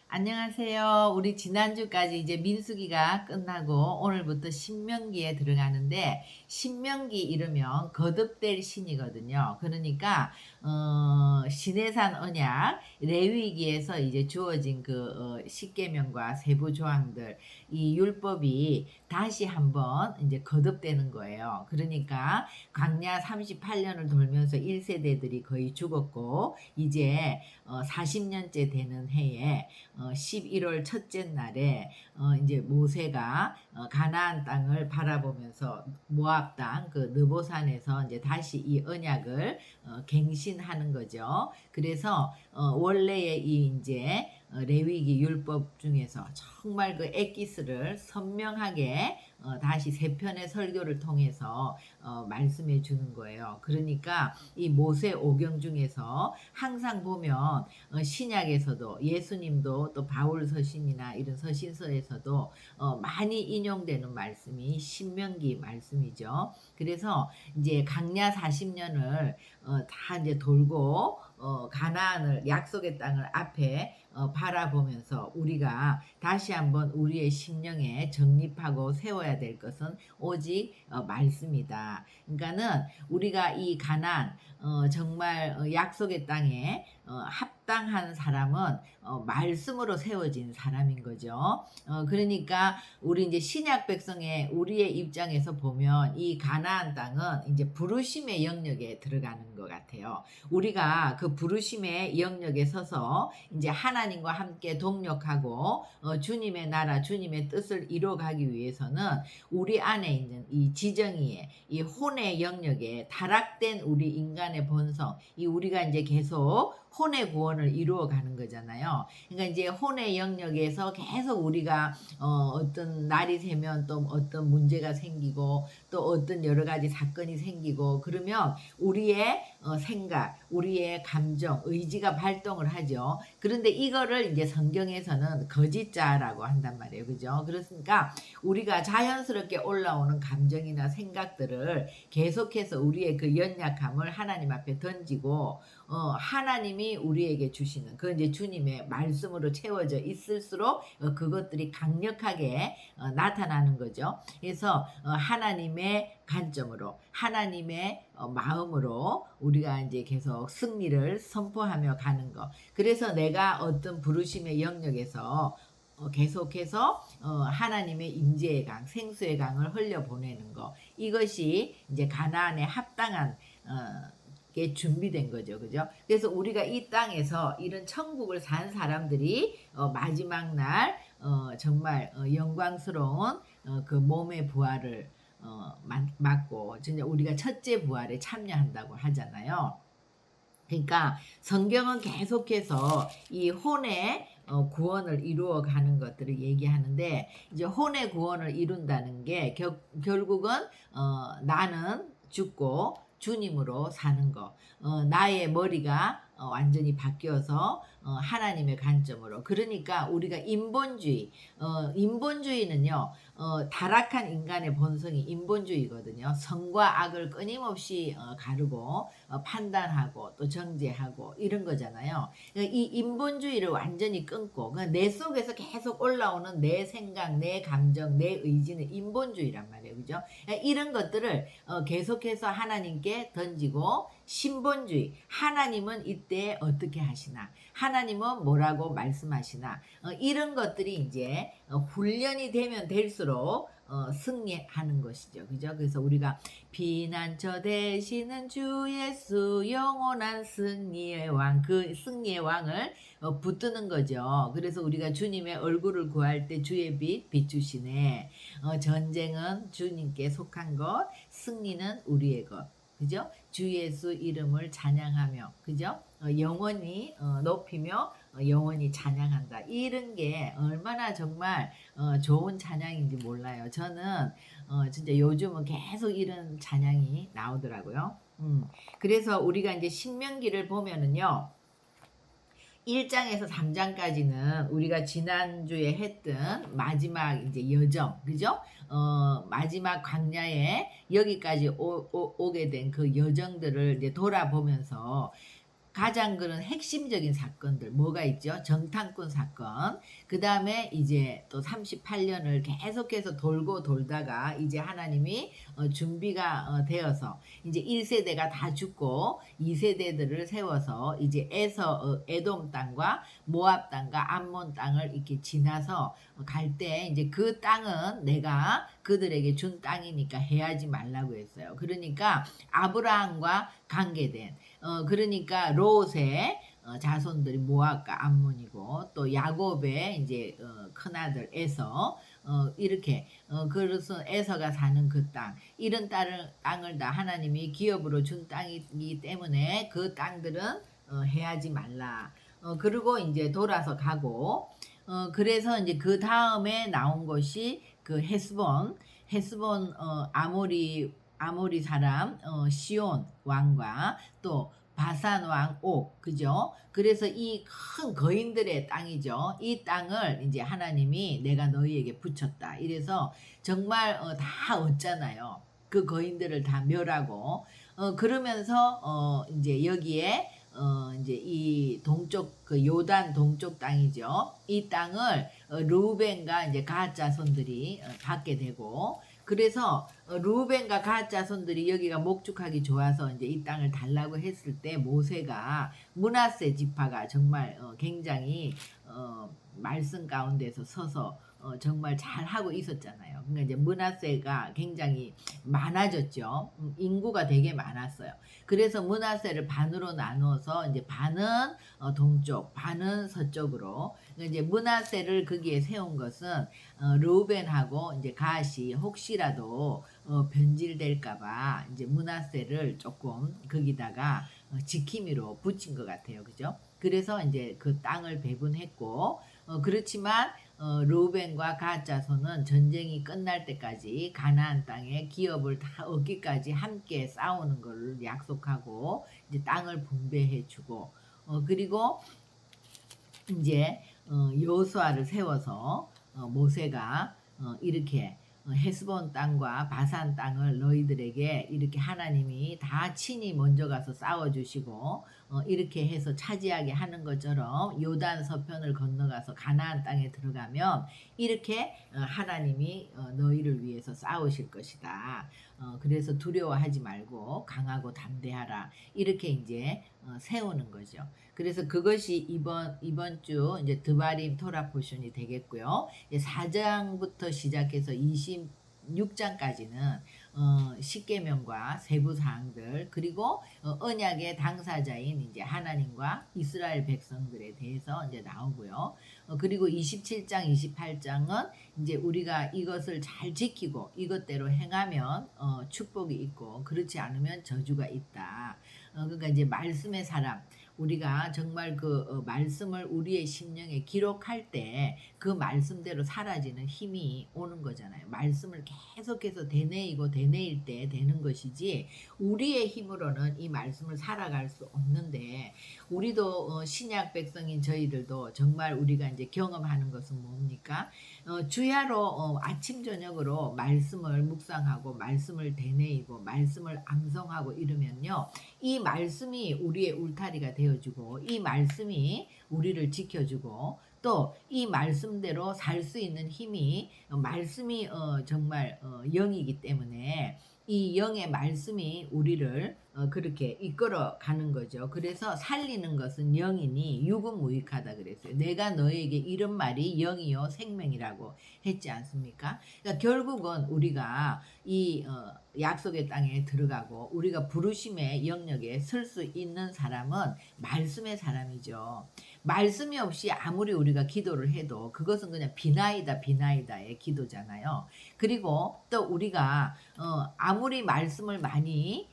안녕하세요. 우리 지난주까지 이제 민수기가 끝나고 오늘부터 신명기에 들어가는데 신명기 이르면 거듭될 신이거든요. 그러니까 신해산 언약 레위기에서 이제 주어진 그 십계명과 세부 조항들 이 율법이 다시 한번 이제 거듭되는 거예요. 그러니까 광야 38년을 돌면서 1세대들이 거의 죽었고 이제 40년째 되는 해에 11월 첫째 날에 이제 모세가 가나안 땅을 바라보면서 모압 땅 그 느보산에서 이제 다시 이 언약을 갱신하는 거죠. 그래서 원래의 이 이제 레위기 율법 중에서 정말 그 엑기스를 선명하게 다시 세 편의 설교를 통해서 말씀해 주는 거예요. 그러니까 이 모세 오경 중에서 항상 보면 신약에서도 예수님도 또 바울 서신이나 이런 서신서에서도 많이 인용되는 말씀이 신명기 말씀이죠. 그래서 이제 강야 40년을 다 이제 돌고 가나안을 약속의 땅을 앞에 바라보면서 우리가 다시 한번 우리의 심령에 정립하고 세워야 될 것은 오직 말씀이다. 그러니까는 우리가 이 가나안 정말 약속의 땅에 합당한 사람은 말씀으로 세워진 사람인 거죠. 그러니까 우리 이제 신약 백성의 우리의 입장에서 보면 이 가나안 땅은 이제 부르심의 영역에 들어가는 것 같아요. 우리가 그 부르심의 영역에 서서 이제 하나님과 함께 동력하고 주님의 나라, 주님의 뜻을 이루어가기 위해서는 우리 안에 있는 이 지정의의 이 혼의 영역에 타락된 우리 인간의 본성, 이 우리가 이제 계속 혼의 구원을 이루어가는 거잖아요. 그러니까 이제 혼의 영역에서 계속 우리가 어떤 날이 새면 또 어떤 문제가 생기고 또 어떤 여러 가지 사건이 생기고 그러면 우리의 생각, 우리의 감정, 의지가 발동을 하죠. 그런데 이거를 이제 성경에서는 거짓자라고 한단 말이에요. 그죠? 그렇으니까 우리가 자연스럽게 올라오는 감정이나 생각들을 계속해서 우리의 그 연약함을 하나님 앞에 던지고 하나님이 우리에게 주시는 그 이제 주님의 말씀으로 채워져 있을수록 그것들이 강력하게 나타나는 거죠. 그래서 하나님의 관점으로 하나님의 마음으로 우리가 이제 계속 승리를 선포하며 가는 거. 그래서 내가 어떤 부르심의 영역에서 계속해서 하나님의 임재의 강, 생수의 강을 흘려보내는 거. 이것이 이제 가나안에 합당한 게 준비된 거죠. 그죠? 그래서 우리가 이 땅에서 이런 천국을 산 사람들이 마지막 날 정말 영광스러운 그 몸의 부활을 맞고 진짜 우리가 첫째 부활에 참여한다고 하잖아요. 그러니까 성경은 계속해서 이 혼의 구원을 이루어 가는 것들을 얘기하는데 이제 혼의 구원을 이룬다는 게 결국은 나는 죽고 주님으로 사는 거. 나의 머리가 완전히 바뀌어서 하나님의 관점으로. 그러니까 우리가 인본주의는요. 타락한 인간의 본성이 인본주의거든요. 선과 악을 끊임없이 가르고 판단하고 또 정죄하고 이런 거잖아요. 이 인본주의를 완전히 끊고 내 속에서 계속 올라오는 내 생각, 내 감정, 내 의지는 인본주의란 말이에요. 그죠? 이런 것들을 계속해서 하나님께 던지고 신본주의, 하나님은 이때 어떻게 하시나, 하나님은 뭐라고 말씀하시나, 이런 것들이 이제 훈련이 되면 될수록 승리하는 것이죠. 그죠? 그래서 우리가 피난처 되시는 주 예수 영원한 승리의 왕, 그 승리의 왕을 붙드는 거죠. 그래서 우리가 주님의 얼굴을 구할 때 주의 빛 비추시네. 전쟁은 주님께 속한 것, 승리는 우리의 것. 그죠? 주 예수 이름을 찬양하며, 그죠? 영원히 높이며 영원히 찬양한다. 이런 게 얼마나 정말 좋은 찬양인지 몰라요. 저는 진짜 요즘은 계속 이런 찬양이 나오더라고요. 그래서 우리가 이제 신명기를 보면은요. 1장에서 3장까지는 우리가 지난주에 했던 마지막 이제 여정, 그죠? 마지막 광야에 여기까지 오게 된 그 여정들을 이제 돌아보면서 가장 그런 핵심적인 사건들 뭐가 있죠? 정탐꾼 사건. 그다음에 이제 또 38년을 계속해서 돌고 돌다가 이제 하나님이 준비가 되어서 이제 1세대가 다 죽고 2세대들을 세워서 이제 에돔 땅과 모압 땅과 암몬 땅을 이렇게 지나서 갈 때 이제 그 땅은 내가 그들에게 준 땅이니까 해하지 말라고 했어요. 그러니까 아브라함과 관계된 그러니까 롯의 자손들이 모압과 암몬이고 또 야곱의 이제 큰아들 에서 이렇게 그래서 에서가 사는 그 땅 이런 땅을 다 하나님이 기업으로 준 땅이기 때문에 그 땅들은 해하지 말라. 그리고 이제 돌아서 가고 그래서 이제 그 다음에 나온 것이 그 헤스본 아모리 사람 시온 왕과 또 바산 왕 옥, 그죠? 그래서 이 큰 거인들의 땅이죠. 이 땅을 이제 하나님이 내가 너희에게 붙였다. 이래서 정말 다 얻잖아요. 그 거인들을 다 멸하고 그러면서 이제 여기에 이제 이 동쪽 그 요단 동쪽 땅이죠. 이 땅을 르우벤과 이제 갓 자손들이 받게 되고 그래서 르우벤과 갓 자손들이 여기가 목축하기 좋아서 이제 이 땅을 달라고 했을 때 모세가 므낫세 지파가 정말 굉장히 말씀 가운데서 서서 정말 잘하고 있었잖아요. 그러니까 이제 므낫세가 굉장히 많아졌죠. 인구가 되게 많았어요. 그래서 므낫세를 반으로 나누어서 이제 반은 동쪽, 반은 서쪽으로 그러니까 이제 므낫세를 거기에 세운 것은 르우벤하고 이제 갓이 혹시라도 변질될까봐 이제 므낫세를 조금 거기다가 지킴이로 붙인 것 같아요, 그죠? 그래서 이제 그 땅을 배분했고 그렇지만 르우벤과 갓 자손은 전쟁이 끝날 때까지 가나안 땅에 기업을 다 얻기까지 함께 싸우는 걸 약속하고 이제 땅을 분배해 주고 그리고 이제 여호수아를 세워서 모세가 이렇게 헤스본 땅과 바산 땅을 너희들에게 이렇게 하나님이 다 친히 먼저 가서 싸워주시고 이렇게 해서 차지하게 하는 것처럼 요단 서편을 건너가서 가나안 땅에 들어가면 이렇게 하나님이 너희를 위해서 싸우실 것이다. 그래서 두려워하지 말고 강하고 담대하라. 이렇게 이제 세우는 거죠. 그래서 그것이 이번 주 이제 드바림 토라 포션이 되겠고요. 4장부터 시작해서 26장까지는 십계명과 세부 사항들 그리고 언약의 당사자인 이제 하나님과 이스라엘 백성들에 대해서 이제 나오고요. 그리고 27장, 28장은 이제 우리가 이것을 잘 지키고 이것대로 행하면 축복이 있고 그렇지 않으면 저주가 있다. 그러니까 이제 말씀의 사람 우리가 정말 그 말씀을 우리의 심령에 기록할 때 그 말씀대로 사라지는 힘이 오는 거잖아요. 말씀을 계속해서 되뇌일 때 되는 것이지 우리의 힘으로는 이 말씀을 살아갈 수 없는데 우리도 신약 백성인 저희들도 정말 우리가 이제 경험하는 것은 뭡니까? 주야로 아침 저녁으로 말씀을 묵상하고 말씀을 되뇌이고 말씀을 암송하고 이러면요. 이 말씀이 우리의 울타리가 되어주고 이 말씀이 우리를 지켜주고 또 이 말씀대로 살 수 있는 힘이 말씀이 정말 영이기 때문에 이 영의 말씀이 우리를 그렇게 이끌어 가는 거죠. 그래서 살리는 것은 영이니 육은 무익하다 그랬어요. 내가 너에게 이런 말이 영이요 생명이라고 했지 않습니까? 그러니까 결국은 우리가 이 약속의 땅에 들어가고 우리가 부르심의 영역에 설 수 있는 사람은 말씀의 사람이죠. 말씀이 없이 아무리 우리가 기도를 해도 그것은 그냥 비나이다의 기도잖아요. 그리고 또 우리가 아무리 말씀을 많이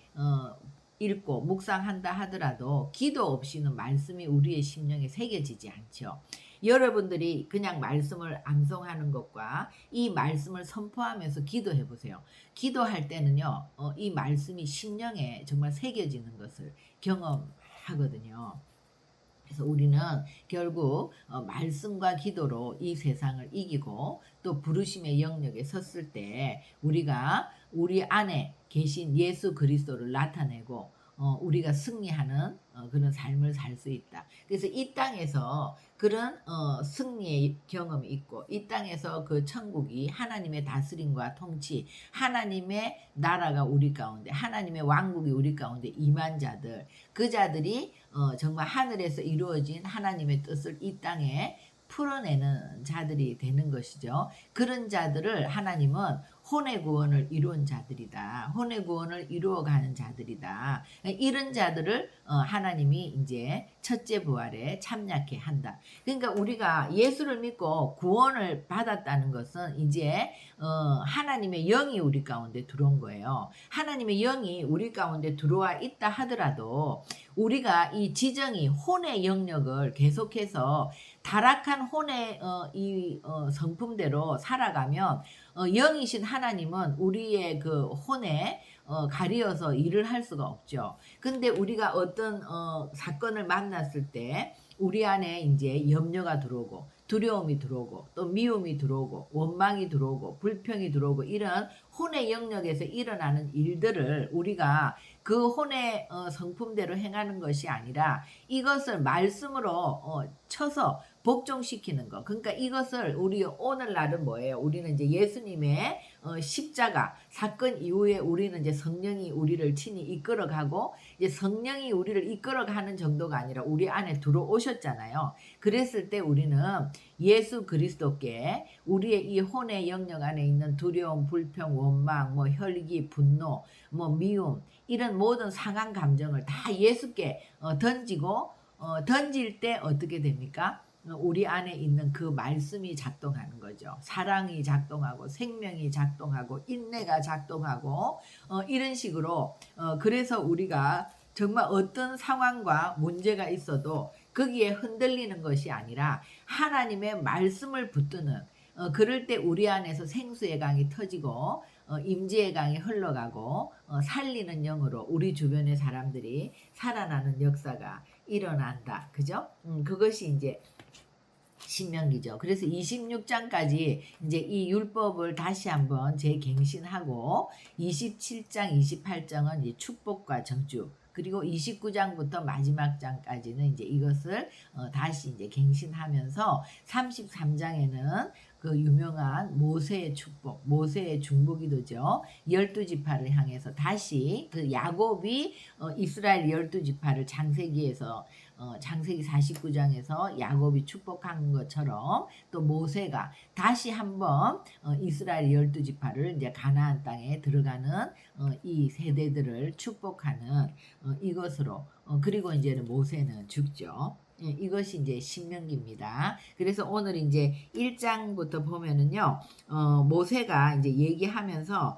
읽고 묵상한다 하더라도 기도 없이는 말씀이 우리의 심령에 새겨지지 않죠. 여러분들이 그냥 말씀을 암송하는 것과 이 말씀을 선포하면서 기도해 보세요. 기도할 때는요, 이 말씀이 심령에 정말 새겨지는 것을 경험하거든요. 그래서 우리는 결국 말씀과 기도로 이 세상을 이기고 또 부르심의 영역에 섰을 때 우리가 우리 안에 계신 예수 그리스도를 나타내고 우리가 승리하는 그런 삶을 살 수 있다. 그래서 이 땅에서 그런 승리의 경험이 있고 이 땅에서 그 천국이 하나님의 다스림과 통치, 하나님의 나라가 우리 가운데, 하나님의 왕국이 우리 가운데 임한 자들, 그 자들이 정말 하늘에서 이루어진 하나님의 뜻을 이 땅에 풀어내는 자들이 되는 것이죠. 그런 자들을 하나님은 혼의 구원을 이룬 자들이다. 혼의 구원을 이루어가는 자들이다. 이런 자들을 하나님이 이제 첫째 부활에 참여케 한다. 그러니까 우리가 예수를 믿고 구원을 받았다는 것은 이제 하나님의 영이 우리 가운데 들어온 거예요. 하나님의 영이 우리 가운데 들어와 있다 하더라도 우리가 이 지정이 혼의 영역을 계속해서 타락한 혼의 성품대로 살아가면 영이신 하나님은 우리의 그 혼에 가리어서 일을 할 수가 없죠. 근데 우리가 어떤 사건을 만났을 때 우리 안에 이제 염려가 들어오고 두려움이 들어오고 또 미움이 들어오고 원망이 들어오고 불평이 들어오고 이런 혼의 영역에서 일어나는 일들을 우리가 그 혼의 성품대로 행하는 것이 아니라 이것을 말씀으로 쳐서 복종시키는 것. 그러니까 이것을 우리 오늘날은 뭐예요? 우리는 이제 예수님의 십자가 사건 이후에 우리는 이제 성령이 우리를 친히 이끌어가고 이제 성령이 우리를 이끌어가는 정도가 아니라 우리 안에 들어오셨잖아요. 그랬을 때 우리는 예수 그리스도께 우리의 이 혼의 영역 안에 있는 두려움, 불평, 원망, 뭐 혈기, 분노, 뭐 미움 이런 모든 상한 감정을 다 예수께 던지고 던질 때 어떻게 됩니까? 우리 안에 있는 그 말씀이 작동하는 거죠. 사랑이 작동하고 생명이 작동하고 인내가 작동하고 이런 식으로 그래서 우리가 정말 어떤 상황과 문제가 있어도 거기에 흔들리는 것이 아니라 하나님의 말씀을 붙드는 그럴 때 우리 안에서 생수의 강이 터지고 임지의 강이 흘러가고 살리는 영으로 우리 주변의 사람들이 살아나는 역사가 일어난다. 그죠? 그것이 이제 신명기죠. 그래서 26장까지 이제 이 율법을 다시 한번 재갱신하고 27장, 28장은 이제 축복과 정주 그리고 29장부터 마지막 장까지는 이제 이것을 다시 이제 갱신하면서 33장에는 그 유명한 모세의 축복, 모세의 중보기도죠. 12지파를 향해서 다시 그 야곱이 이스라엘 12지파를 창세기에서 창세기 49장에서 야곱이 축복한 것처럼 또 모세가 다시 한번 이스라엘 12지파를 이제 가나안 땅에 들어가는 이 세대들을 축복하는 이것으로 그리고 이제는 모세는 죽죠. 이것이 이제 신명기입니다. 그래서 오늘 이제 1장부터 보면은요, 모세가 이제 얘기하면서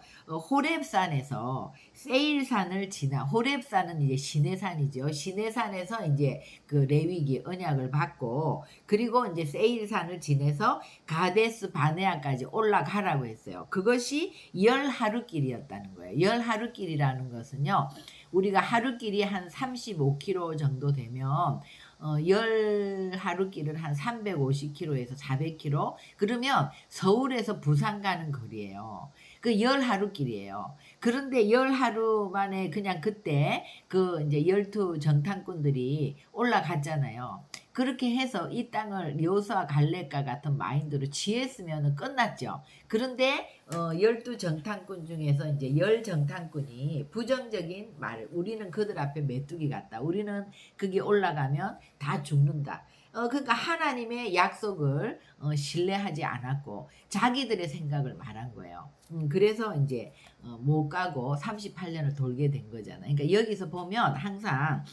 호렙산에서 세일산을 지나, 호렙산은 이제 시내산이죠. 시내산에서 이제 그 레위기 언약을 받고, 그리고 이제 세일산을 지내서 가데스 바네아까지 올라가라고 했어요. 그것이 10하루길이었다는 거예요. 10하루길이라는 것은요, 우리가 하루길이 한 35km 정도 되면 10하루길은 한 350km에서 400km 그러면 서울에서 부산 가는 거리예요. 그 10하루길이에요. 그런데 10하루 만에 그냥 그때 그 이제 12 정탐꾼들이 올라갔잖아요. 그렇게 해서 이 땅을 여호수아 갈렙과 같은 마인드로 취했으면 끝났죠. 그런데 12 정탐꾼 중에서 이제 10 정탐꾼이 부정적인 말을 우리는 그들 앞에 메뚜기 같다. 우리는 거기 올라가면 다 죽는다. 그러니까 하나님의 약속을 신뢰하지 않았고 자기들의 생각을 말한 거예요. 그래서 이제 못 가고 38년을 돌게 된 거잖아요. 그러니까 여기서 보면 항상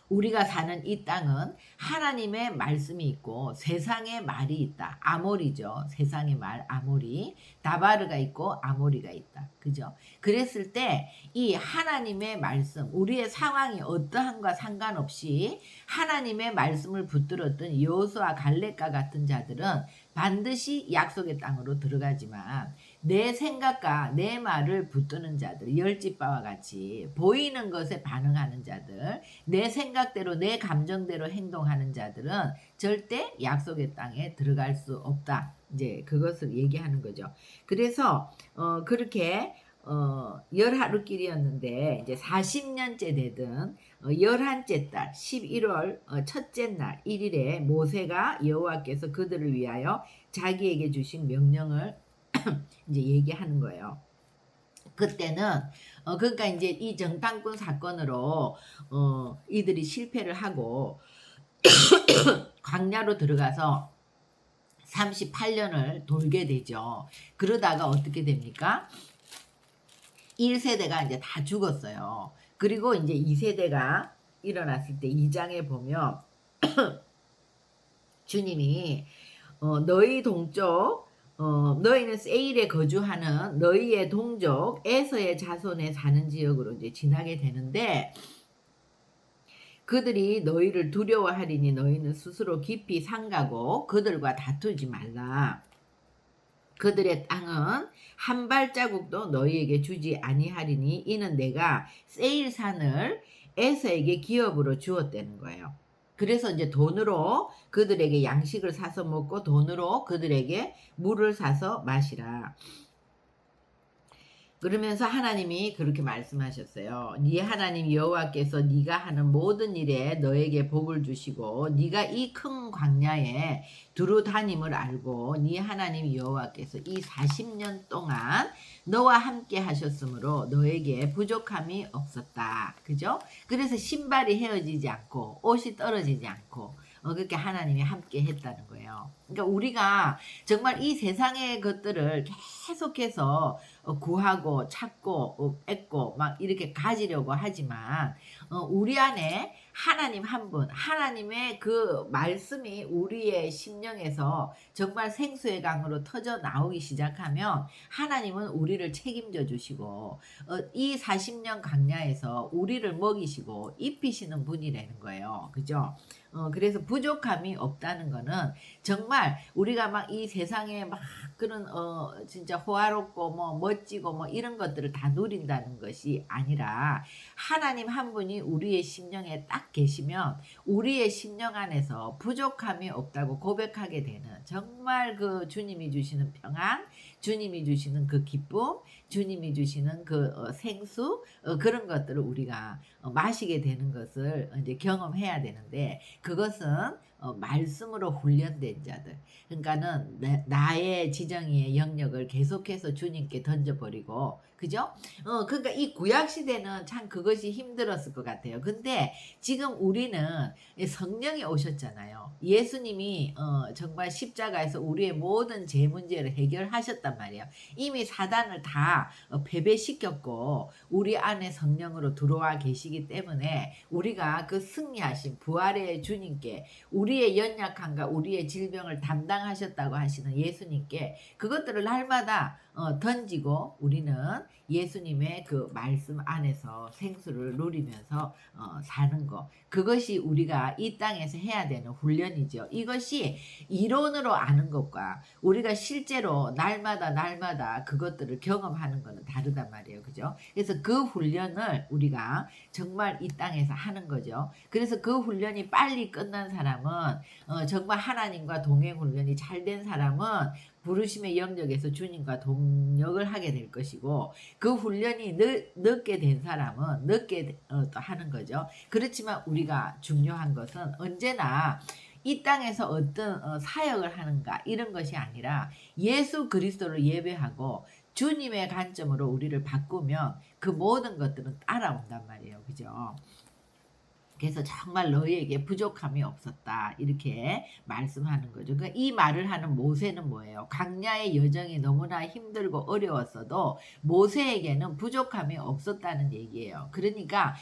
우리가 사는 이 땅은 하나님의 말씀이 있고 세상의 말이 있다. 아모리죠. 세상의 말 아모리. 다바르가 있고 아모리가 있다. 그죠? 그랬을 때 이 하나님의 말씀, 우리의 상황이 어떠한과 상관없이 하나님의 말씀을 붙들었던 여호수아 갈렙과 같은 자들은 반드시 약속의 땅으로 들어가지만 내 생각과 내 말을 붙드는 자들, 열지바와 같이 보이는 것에 반응하는 자들, 내 생각대로 내 감정대로 행동하는 자들은 절대 약속의 땅에 들어갈 수 없다. 이제 그것을 얘기하는 거죠. 그래서 그렇게 열하루길이었는데 이제 40년째 되던 11째 달 11월 첫째 날 1일에 모세가 여호와께서 그들을 위하여 자기에게 주신 명령을 이제 얘기하는 거예요. 그때는 그러니까 이제 이 정탐꾼 사건으로 이들이 실패를 하고 광야로 들어가서 38년을 돌게 되죠. 그러다가 어떻게 됩니까? 1세대가 이제 다 죽었어요. 그리고 이제 2세대가 일어났을 때 2장에 보면 주님이 너희 동족 너희는 세일에 거주하는 너희의 동족 에서의 자손에 사는 지역으로 이제 지나게 되는데 그들이 너희를 두려워하리니 너희는 스스로 깊이 삼가고 그들과 다투지 말라. 그들의 땅은 한 발자국도 너희에게 주지 아니하리니 이는 내가 세일산을 에서에게 기업으로 주었다는 거예요. 그래서 이제 돈으로 그들에게 양식을 사서 먹고 돈으로 그들에게 물을 사서 마시라. 그러면서 하나님이 그렇게 말씀하셨어요. 네 하나님 여호와께서 네가 하는 모든 일에 너에게 복을 주시고 네가 이 큰 광야에 두루 다님을 알고 네 하나님 여호와께서 이 40년 동안 너와 함께 하셨으므로 너에게 부족함이 없었다. 그죠? 그래서 신발이 헤어지지 않고 옷이 떨어지지 않고 그렇게 하나님이 함께 했다는 거예요. 그러니까 우리가 정말 이 세상의 것들을 계속해서 구하고 찾고 뺏고 막 이렇게 가지려고 하지만 우리 안에 하나님 한 분, 하나님의 그 말씀이 우리의 심령에서 정말 생수의 강으로 터져 나오기 시작하면 하나님은 우리를 책임져 주시고 이 40년 광야에서 우리를 먹이시고 입히시는 분이라는 거예요. 그죠? 그래서 부족함이 없다는 거는 정말 우리가 막 이 세상에 막 그런 진짜 호화롭고 뭐 멋지고 뭐 이런 것들을 다 누린다는 것이 아니라 하나님 한 분이 우리의 심령에 딱 계시면 우리의 심령 안에서 부족함이 없다고 고백하게 되는 정말 그 주님이 주시는 평안, 주님이 주시는 그 기쁨, 주님이 주시는 그 생수 그런 것들을 우리가 마시게 되는 것을 이제 경험해야 되는데 그것은 말씀으로 훈련된 자들 그러니까는 나의 지정의 영역을 계속해서 주님께 던져버리고 그죠? 그러니까 이 구약 시대는 참 그것이 힘들었을 것 같아요. 근데 지금 우리는 성령이 오셨잖아요. 예수님이 정말 십자가에서 우리의 모든 죄 문제를 해결하셨단 말이에요. 이미 사단을 다 패배시켰고 우리 안에 성령으로 들어와 계시기 때문에 우리가 그 승리하신 부활의 주님께 우리의 연약함과 우리의 질병을 담당하셨다고 하시는 예수님께 그것들을 날마다 던지고 우리는 예수님의 그 말씀 안에서 생수를 누리면서 사는 것 그것이 우리가 이 땅에서 해야 되는 훈련이죠. 이것이 이론으로 아는 것과 우리가 실제로 날마다 그것들을 경험하는 것은 다르단 말이에요. 그죠? 그래서 그 훈련을 우리가 정말 이 땅에서 하는 거죠. 그래서 그 훈련이 빨리 끝난 사람은 정말 하나님과 동행 훈련이 잘 된 사람은 부르심의 영역에서 주님과 동역을 하게 될 것이고 그 훈련이 늦게 된 사람은 늦게 또 하는 거죠. 그렇지만 우리가 중요한 것은 언제나 이 땅에서 어떤 사역을 하는가 이런 것이 아니라 예수 그리스도를 예배하고 주님의 관점으로 우리를 바꾸면 그 모든 것들은 따라온단 말이에요. 그죠? 그래서 정말 너희에게 부족함이 없었다 이렇게 말씀하는 거죠. 그러니까 이 말을 하는 모세는 뭐예요? 광야의 여정이 너무나 힘들고 어려웠어도 모세에게는 부족함이 없었다는 얘기예요. 그러니까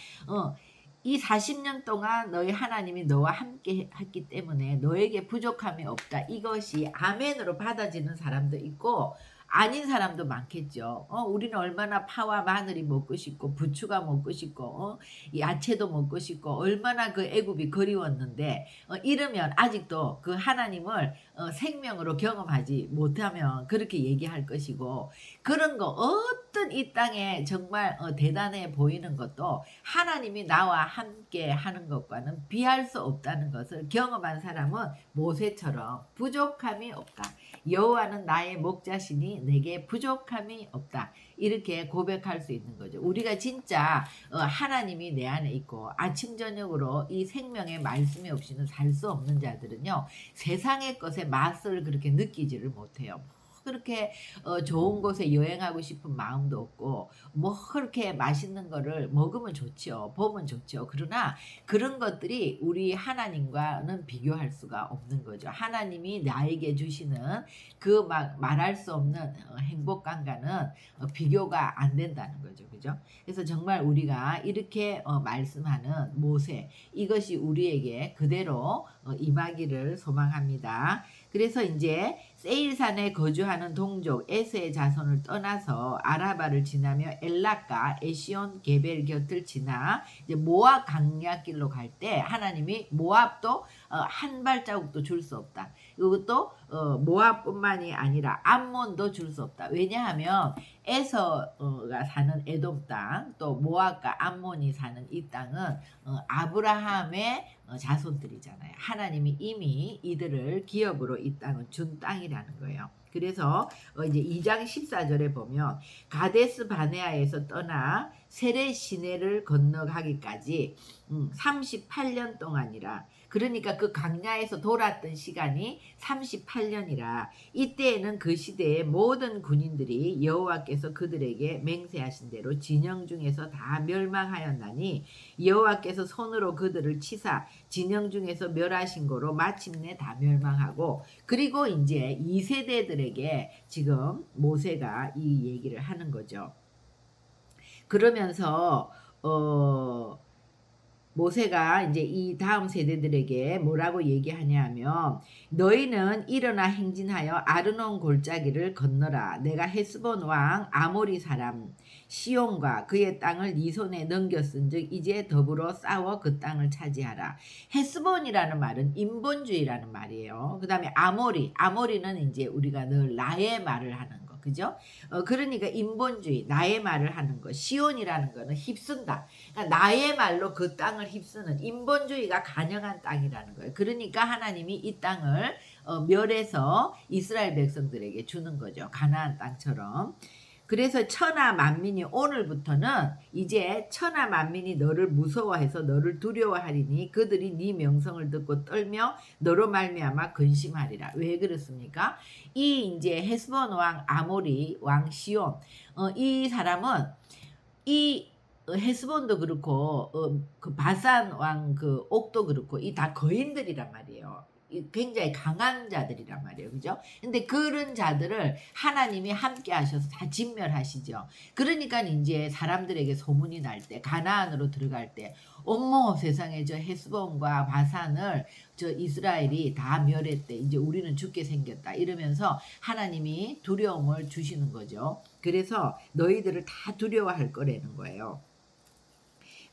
이 40년 동안 너희 하나님이 너와 함께 했기 때문에 너에게 부족함이 없다. 이것이 아멘으로 받아지는 사람도 있고 아닌 사람도 많겠죠. 우리는 얼마나 파와 마늘이 먹고 싶고 부추가 먹고 싶고 야채도 먹고 싶고 얼마나 그 애굽이 그리웠는데 이러면 아직도 그 하나님을 생명으로 경험하지 못하면 그렇게 얘기할 것이고 그런 거 어떤 이 땅에 정말 대단해 보이는 것도 하나님이 나와 함께 하는 것과는 비할 수 없다는 것을 경험한 사람은 모세처럼 부족함이 없다. 여호와는 나의 목자시니 내게 부족함이 없다. 이렇게 고백할 수 있는 거죠. 우리가 진짜 하나님이 내 안에 있고 아침 저녁으로 이 생명의 말씀이 없이는 살 수 없는 자들은요. 세상의 것에 맛을 그렇게 느끼지를 못해요. 그렇게 좋은 곳에 여행하고 싶은 마음도 없고 뭐 그렇게 맛있는 거를 먹으면 좋죠. 보면 좋죠. 그러나 그런 것들이 우리 하나님과는 비교할 수가 없는 거죠. 하나님이 나에게 주시는 그 막 말할 수 없는 행복감과는 비교가 안 된다는 거죠. 그죠? 그래서 정말 우리가 이렇게 말씀하는 모세 이것이 우리에게 그대로 임하기를 소망합니다. 그래서 이제 세일산에 거주하는 동족 에스의 자손을 떠나서 아라바를 지나며 엘락과 에시온 게벨 곁을 지나 이제 모압 강약길로 갈 때 하나님이 모압도 한 발자국도 줄 수 없다. 이것도 모압뿐만이 아니라 암몬도 줄 수 없다. 왜냐하면 에서가 사는 에돔 땅, 또 모압과 암몬이 사는 이 땅은 아브라함의 자손들이잖아요. 하나님이 이미 이들을 기업으로 이 땅은 준 땅이라는 거예요. 그래서 이제 2장 14절에 보면 가데스 바네아에서 떠나 세레 시내를 건너가기까지 38년 동안이라. 그러니까 그 강야에서 돌았던 시간이 38년이라. 이때에는 그 시대의 모든 군인들이 여호와께서 그들에게 맹세하신 대로 진영 중에서 다 멸망하였나니 여호와께서 손으로 그들을 치사 진영 중에서 멸하신 거로 마침내 다 멸망하고. 그리고 이제 2세대들에게 지금 모세가 이 얘기를 하는 거죠. 그러면서 모세가 이제 이 다음 세대들에게 뭐라고 얘기하냐면 너희는 일어나 행진하여 아르논 골짜기를 건너라. 내가 헤스본 왕 아모리 사람 시온과 그의 땅을 네 손에 넘겼은즉 이제 더불어 싸워 그 땅을 차지하라. 헤스본이라는 말은 인본주의라는 말이에요. 그 다음에 아모리는 이제 우리가 늘 나의 말을 하는 거. 그죠? 그러니까 인본주의, 나의 말을 하는 거. 시온이라는 거는 휩쓴다. 그러니까 나의 말로 그 땅을 휩쓰는 인본주의가 가능한 땅이라는 거예요. 그러니까 하나님이 이 땅을 멸해서 이스라엘 백성들에게 주는 거죠. 가나안 땅처럼. 그래서 천하 만민이 오늘부터는 이제 천하 만민이 너를 무서워해서 너를 두려워하리니 그들이 네 명성을 듣고 떨며 너로 말미암아 근심하리라. 왜 그렇습니까? 이 이제 헤스본 왕 아모리 왕 시온 이 사람은 이 헤스본도 그렇고 그 바산 왕 그 옥도 그렇고 이 다 거인들이란 말이에요. 굉장히 강한 자들이란 말이에요. 그죠? 근데 그런 자들을 하나님이 함께 하셔서 다 진멸하시죠. 그러니까 이제 사람들에게 소문이 날 때, 가나안으로 들어갈 때, 어머 세상에 저 헤스본과 바산을 저 이스라엘이 다 멸했대. 이제 우리는 죽게 생겼다. 이러면서 하나님이 두려움을 주시는 거죠. 그래서 너희들을 다 두려워할 거라는 거예요.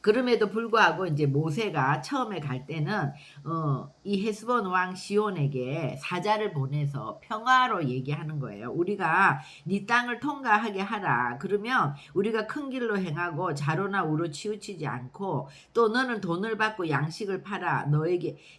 그럼에도 불구하고 이제 모세가 처음에 갈 때는 이 헤스본 왕 시온에게 사자를 보내서 평화로 얘기하는 거예요. 우리가 네 땅을 통과하게 하라. 그러면 우리가 큰 길로 행하고 자로나 우로 치우치지 않고 또 너는 돈을 받고 양식을 팔아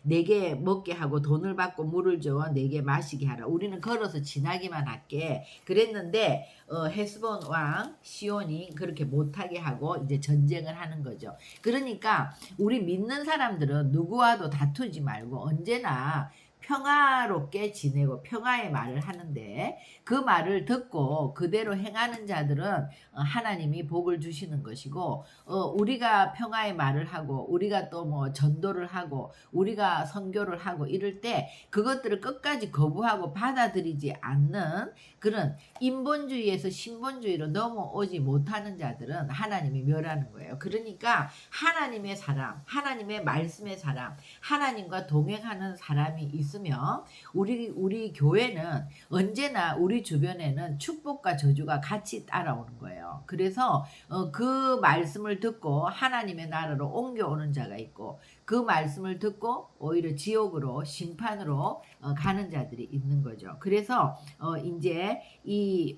내게 먹게 하고 돈을 받고 물을 줘 내게 마시게 하라. 우리는 걸어서 지나기만 할게. 그랬는데 헤스본 왕 시온이 그렇게 못하게 하고 이제 전쟁을 하는 거죠. 그러니까 우리 믿는 사람들은 누구와도 다투지 말고 언제나 평화롭게 지내고 평화의 말을 하는데 그 말을 듣고 그대로 행하는 자들은 하나님이 복을 주시는 것이고 우리가 평화의 말을 하고 우리가 또 뭐 전도를 하고 우리가 선교를 하고 이럴 때 그것들을 끝까지 거부하고 받아들이지 않는 그런 인본주의에서 신본주의로 넘어오지 못하는 자들은 하나님이 멸하는 거예요. 그러니까 하나님의 사람, 하나님의 말씀의 사람, 하나님과 동행하는 사람이 있으면 우리 교회는 언제나 우리 주변에는 축복과 저주가 같이 따라오는 거예요. 그래서 그 말씀을 듣고 하나님의 나라로 옮겨오는 자가 있고 그 말씀을 듣고 오히려 지옥으로 심판으로 가는 자들이 있는 거죠. 그래서 이제 이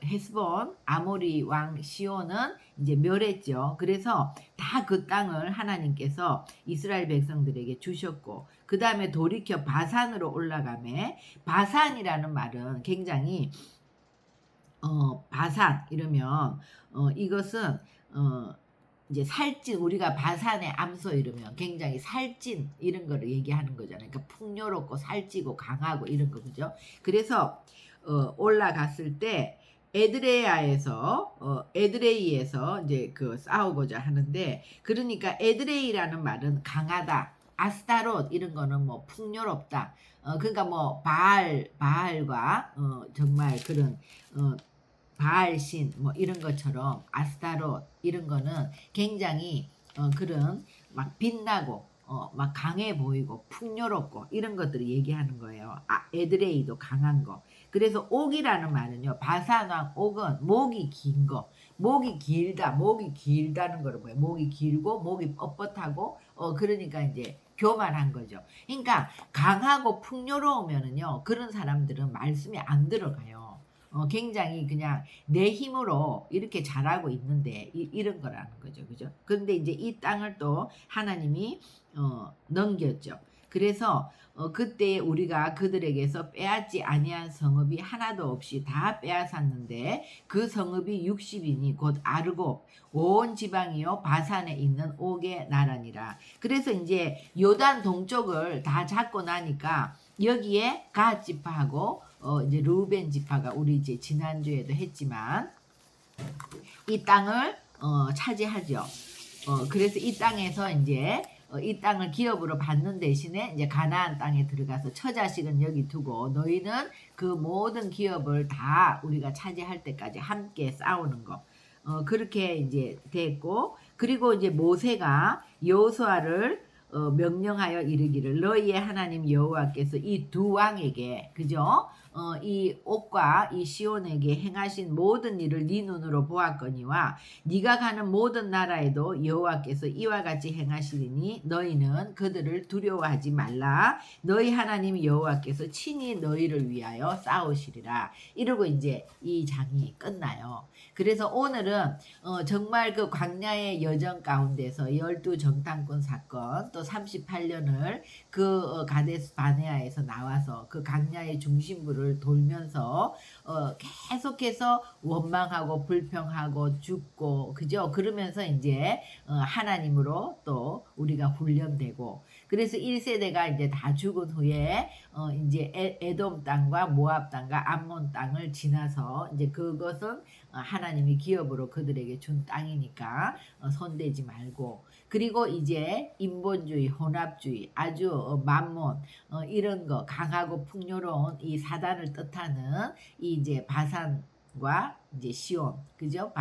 헤스본 아모리 왕 시온은 이제 멸했죠. 그래서 다 그 땅을 하나님께서 이스라엘 백성들에게 주셨고, 그 다음에 돌이켜 바산으로 올라가매, 바산이라는 말은 굉장히 바산 이러면 이것은 이제 살찐, 우리가 바산의 암소 이러면 굉장히 살찐 이런 거를 얘기하는 거잖아요. 그러니까 풍요롭고 살찌고 강하고 이런 거, 그죠? 그래서 올라갔을 때 에드레이에서 이제 그 싸우고자 하는데, 그러니까 에드레이라는 말은 강하다, 아스타롯 이런 거는 뭐 풍요롭다. 그러니까 뭐 바알과 정말 그런 바알신 뭐 이런 것처럼 아스타롯 이런 거는 굉장히 그런 막 빛나고 막 강해 보이고 풍요롭고 이런 것들을 얘기하는 거예요. 에드레이도 강한 거. 그래서 옥이라는 말은요, 바산왕 옥은 목이 긴 거, 목이 길다, 목이 길다는 거를 뭐예요? 목이 길고 목이 뻣뻣하고 그러니까 이제 교만한 거죠. 그러니까 강하고 풍요로우면은요, 그런 사람들은 말씀이 안 들어가요. 굉장히 그냥 내 힘으로 이렇게 잘하고 있는데 이런 거라는 거죠. 그죠? 그런데 이제 이 땅을 또 하나님이 넘겼죠. 그래서 그때 우리가 그들에게서 빼앗지 아니한 성읍이 하나도 없이 다 빼앗았는데, 그 성읍이 60이니 곧 아르곱 온 지방이요 바산에 있는 옥의 나라니라. 그래서 이제 요단 동쪽을 다 잡고 나니까 여기에 갓 지파하고 이제 루벤 지파가, 우리 이제 지난주에도 했지만 이 땅을 차지하죠. 그래서 이 땅에서 이제 이 땅을 기업으로 받는 대신에 이제 가나안 땅에 들어가서 처자식은 여기 두고 너희는 그 모든 기업을 다 우리가 차지할 때까지 함께 싸우는 거. 그렇게 이제 됐고, 그리고 이제 모세가 여호수아를 명령하여 이르기를, 너희의 하나님 여호와께서 이 두 왕에게, 그죠? 이 옥과 이 시온에게 행하신 모든 일을 네 눈으로 보았거니와 네가 가는 모든 나라에도 여호와께서 이와 같이 행하시리니 너희는 그들을 두려워하지 말라. 너희 하나님 여호와께서 친히 너희를 위하여 싸우시리라. 이러고 이제 이 장이 끝나요. 그래서 오늘은 정말 그 광야의 여정 가운데서 12정탐꾼 사건, 또 38년을 그 가데스 바네아에서 나와서 그 광야의 중심부를 돌면서 계속해서 원망하고 불평하고 죽고, 그죠? 그러면서 이제 하나님으로 또 우리가 훈련되고, 그래서 1세대가 이제 다 죽은 후에 이제 에돔 땅과 모압 땅과 암몬 땅을 지나서 이제 그것은 하나님이 기업으로 그들에게 준 땅이니까 손대지 말고, 그리고 이제 인본주의, 혼합주의, 아주 만몬 이런 거 강하고 풍요로운 이 사단을 뜻하는 이 이제 바산과 이제 시온, 그죠?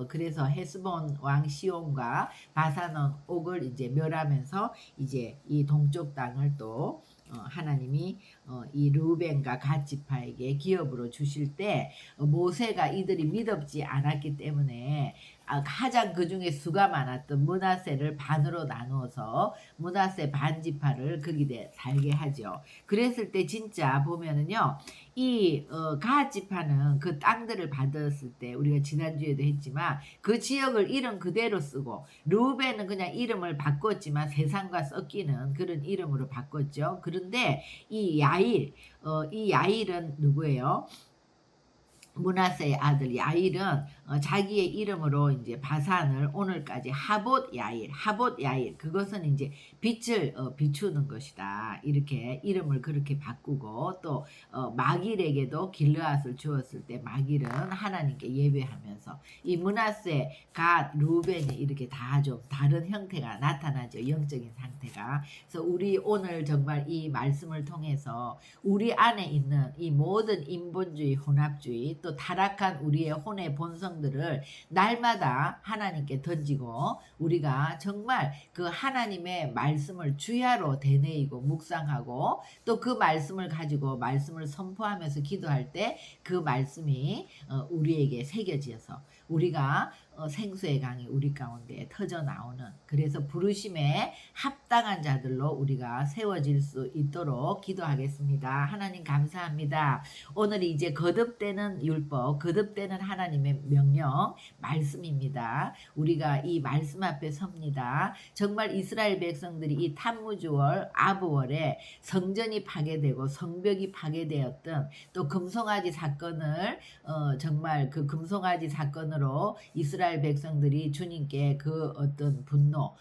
그래서 헤스본 왕 시온과 바산 왕 옥을 이제 멸하면서 이제 이 동쪽 땅을 또 하나님이 이 르우벤과 갓 지파에게 기업으로 주실 때 모세가 이들이 믿었지 않았기 때문에 가장 그 중에 수가 많았던 므낫세를 반으로 나누어서 므낫세 반 지파를 거기에 살게 하죠. 그랬을 때 진짜 보면은요, 이 갓 지파는 그 땅들을 받았을 때 우리가 지난주에도 했지만 그 지역을 이름 그대로 쓰고, 르우벤은 그냥 이름을 바꿨지만 세상과 섞이는 그런 이름으로 바꿨죠. 그런데 이 야일은 누구예요? 므낫세의 아들 야일은 자기의 이름으로 이제 바산을 오늘까지 하봇 야일, 그것은 이제 빛을 비추는 것이다, 이렇게 이름을 그렇게 바꾸고, 또 마길에게도 길르앗을 주었을 때 마길은 하나님께 예배하면서, 이 므낫세, 갓, 루벤이 이렇게 다 좀 다른 형태가 나타나죠, 영적인 상태가. 그래서 우리 오늘 정말 이 말씀을 통해서 우리 안에 있는 이 모든 인본주의, 혼합주의, 또 타락한 우리의 혼의 본성들을 날마다 하나님께 던지고, 우리가 정말 그 하나님의 말씀을 주야로 되뇌이고 묵상하고, 또 그 말씀을 가지고 말씀을 선포하면서 기도할 때 그 말씀이 우리에게 새겨져서 우리가 생수의 강이 우리 가운데 터져 나오는, 그래서 부르심에 합당한 자들로 우리가 세워질 수 있도록 기도하겠습니다. 하나님 감사합니다. 오늘 이제 거듭되는 율법, 거듭되는 하나님의 명령 말씀입니다. 우리가 이 말씀 앞에 섭니다. 정말 이스라엘 백성들이 이 탐무주월 아브월에 성전이 파괴되고 성벽이 파괴되었던, 또 금송아지 사건을 정말 그 금송아지 사건으로 이스라엘 백성들이 주님께 그 어떤 분노,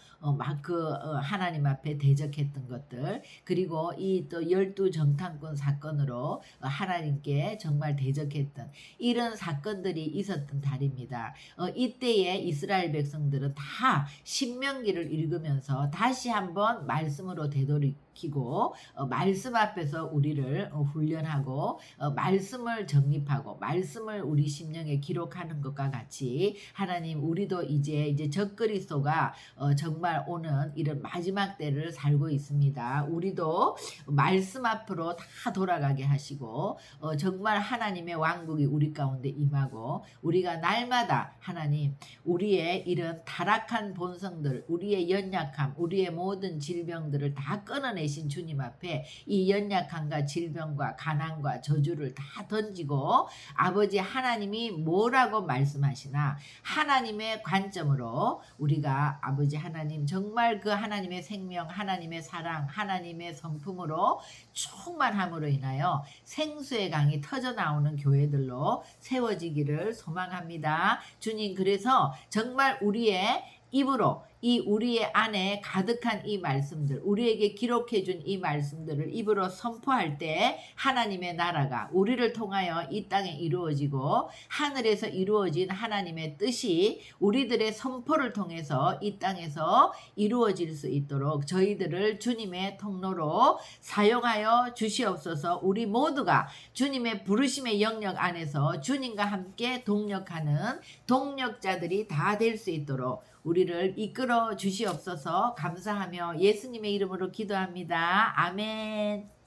하나님 앞에 대적했던 것들, 그리고 이 또 12정탐꾼 사건으로 하나님께 정말 대적했던 이런 사건들이 있었던 달입니다. 이때에 이스라엘 백성들은 다 신명기를 읽으면서 다시 한번 말씀으로 되돌이키고 말씀 앞에서 우리를 훈련하고 말씀을 정립하고 말씀을 우리 심령에 기록하는 것과 같이, 하나님 우리도 이제 적그리스도가 정말 오는 이런 마지막 때를 살고 있습니다. 우리도 말씀 앞으로 다 돌아가게 하시고 정말 하나님의 왕국이 우리 가운데 임하고, 우리가 날마다 하나님 우리의 이런 타락한 본성들, 우리의 연약함, 우리의 모든 질병들을 다 끊어내신 주님 앞에 이 연약함과 질병과 가난과 저주를 다 던지고, 아버지 하나님이 뭐라고 말씀하시나 하나님의 관점으로 우리가 아버지 하나님 정말 그 하나님의 생명, 하나님의 사랑, 하나님의 성품으로 충만함으로 인하여 생수의 강이 터져 나오는 교회들로 세워지기를 소망합니다. 주님, 그래서 정말 우리의 입으로 이 우리의 안에 가득한 이 말씀들, 우리에게 기록해 준 이 말씀들을 입으로 선포할 때 하나님의 나라가 우리를 통하여 이 땅에 이루어지고, 하늘에서 이루어진 하나님의 뜻이 우리들의 선포를 통해서 이 땅에서 이루어질 수 있도록 저희들을 주님의 통로로 사용하여 주시옵소서. 우리 모두가 주님의 부르심의 영역 안에서 주님과 함께 동력하는 동력자들이 다 될 수 있도록 우리를 이끌어 주시옵소서. 감사하며 예수님의 이름으로 기도합니다. 아멘.